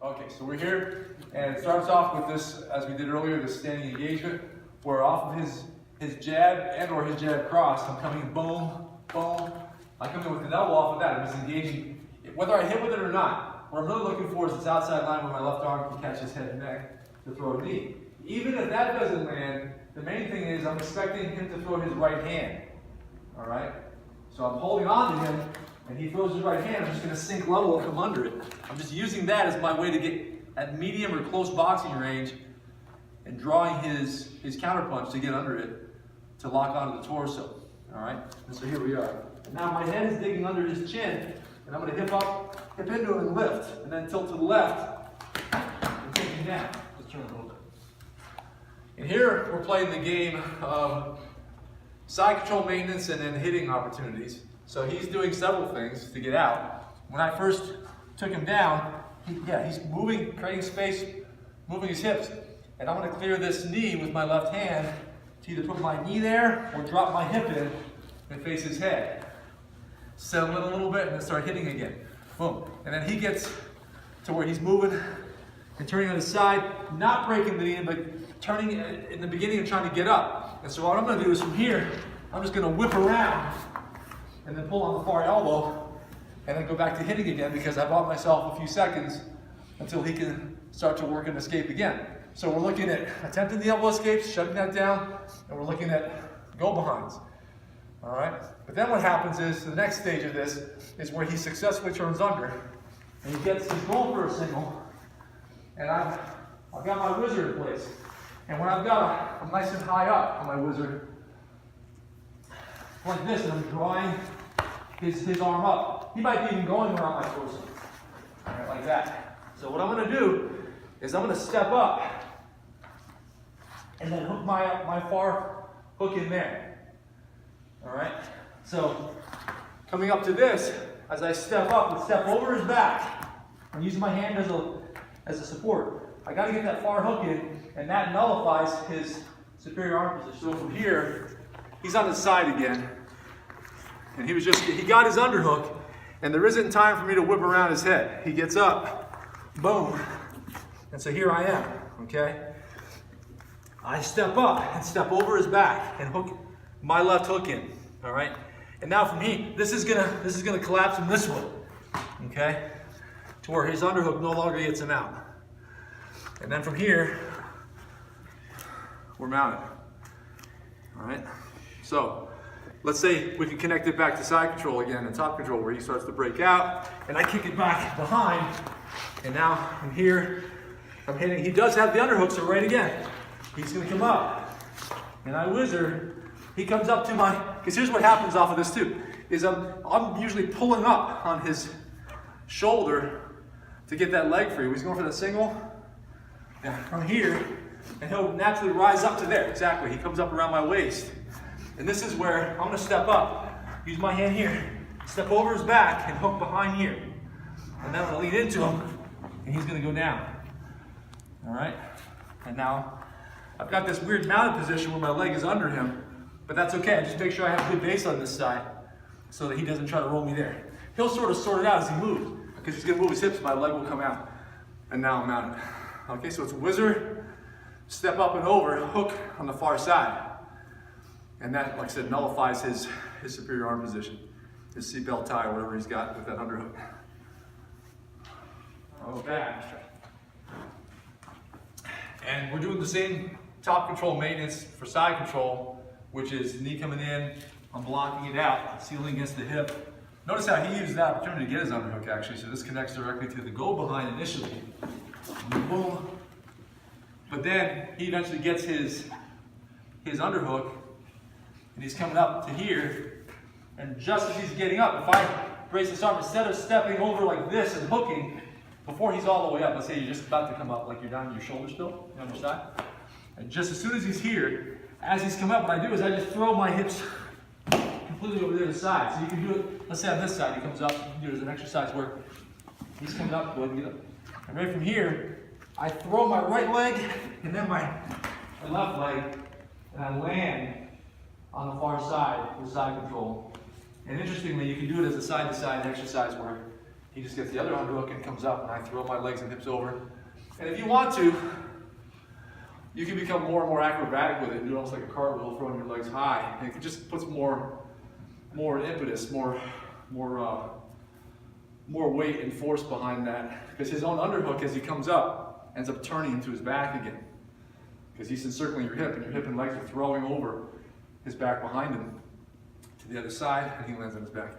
Okay, so we're here, and it starts off with this, as we did earlier, this standing engagement, where off of his jab and or his jab cross, I'm coming boom, boom. I come in with an elbow off of that. I'm just engaging, whether I hit with it or not. What I'm really looking for is this outside line where my left arm can catch his head and neck to throw a knee. Even if that doesn't land, the main thing is I'm expecting him to throw his right hand. All right? So I'm holding on to him, and he throws his right hand. I'm just going to sink level and come under it. I'm just using that as my way to get at medium or close boxing range and drawing his counterpunch to get under it to lock onto the torso. All right? And so here we are. And now my head is digging under his chin, and I'm going to hip into him and lift, and then tilt to the left and take him down. Let's turn it a little bit. And here we're playing the game of side control maintenance and then hitting opportunities. So he's doing several things to get out. When I first took him down, he's moving, creating space, moving his hips. And I'm going to clear this knee with my left hand to either put my knee there or drop my hip in and face his head. Settle it a little bit and then start hitting again. Boom. And then he gets to where he's moving and turning on his side, not breaking the knee, but turning in the beginning and trying to get up. And so what I'm going to do is from here, I'm just going to whip around and then pull on the far elbow, and then go back to hitting again because I bought myself a few seconds until he can start to work and escape again. So we're looking at attempting the elbow escapes, shutting that down, and we're looking at go behinds. All right? But then what happens is the next stage of this is where he successfully turns under, and he gets his goal for a single, and I've got my WHIZZER in place. And when I've got I'm nice and high up on my WHIZZER, like this, and I'm drawing his arm up. He might be even going around my torso. All right, like that. So what I'm going to do is I'm going to step up and then hook my far hook in there. All right? So coming up to this, as I step up and step over his back, I'm using my hand as a support. I got to get that far hook in, and that nullifies his superior arm position. So from here, he's on his side again, and he got his underhook, and there isn't time for me to whip around his head. He gets up, boom, and so here I am, okay? I step up and step over his back and hook my left hook in, all right? And now from here, this is gonna collapse him this way, okay? To where his underhook no longer gets him out. And then from here, we're mounted, all right? So let's say we can connect it back to side control again and top control where he starts to break out, and I kick it back behind, and now I'm here, I'm hitting. He does have the underhook, so right again, he's gonna come up, and I WHIZZER. He comes up to my, because here's what happens off of this too, is I'm usually pulling up on his shoulder to get that leg free. He's going for the single, and from here, and he'll naturally rise up to there, exactly. He comes up around my waist. And this is where I'm going to step up, use my hand here, step over his back and hook behind here. And then I'm going to lean into him, and he's going to go down. All right? And now I've got this weird mounted position where my leg is under him, but that's okay. I just make sure I have good base on this side so that he doesn't try to roll me there. He'll sort of sort it out as he moves because he's going to move his hips, my leg will come out. And now I'm mounted. Okay, so it's WHIZZER, step up and over, hook on the far side. And that, like I said, nullifies his superior arm position, his seatbelt tie, or whatever he's got with that underhook. Okay. And we're doing the same top control maintenance for side control, which is knee coming in, I'm blocking it out, sealing against the hip. Notice how he used the opportunity to get his underhook actually, so this connects directly to the go behind initially. Boom. But then he eventually gets his underhook, and he's coming up to here, and just as he's getting up, if I brace this arm, instead of stepping over like this and hooking, before he's all the way up, let's say you're just about to come up, like you're down on your shoulder still, on your side, and just as soon as he's here, as he's come up, what I do is I just throw my hips completely over there to the side. So you can do it, let's say on this side, he comes up, you can do it as an exercise where he's coming up, go ahead and get up. And right from here, I throw my right leg, and then my left leg, and I land on the far side with side control. And interestingly, you can do it as a side-to-side exercise where he just gets the other underhook and comes up, and I throw my legs and hips over. And if you want to, you can become more and more acrobatic with it, do almost like a cartwheel, throwing your legs high. And it just puts more impetus, more weight and force behind that. Because his own underhook, as he comes up, ends up turning into his back again. Because he's encircling your hip, and your hip and legs are throwing over his back behind him to the other side, and he lands on his back.